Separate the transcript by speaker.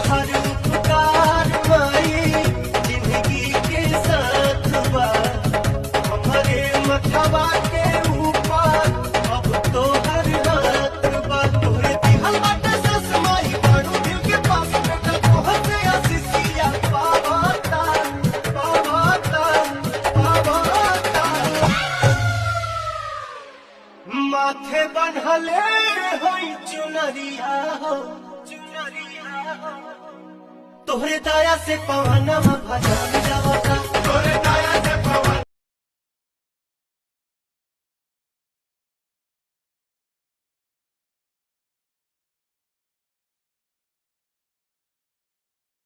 Speaker 1: तोहर उपकार माई जिंदगी के साथ बा हमारे मथवा के ऊपर अब तोहर हाथ बा तोरे दिहल बाटे सस माई बड़ू दिल के पास बेटा तोहर से आशीषिया पावता माथे बन्हले होई चुनरिया हो तोहरे दया से पवनवा भजन जावा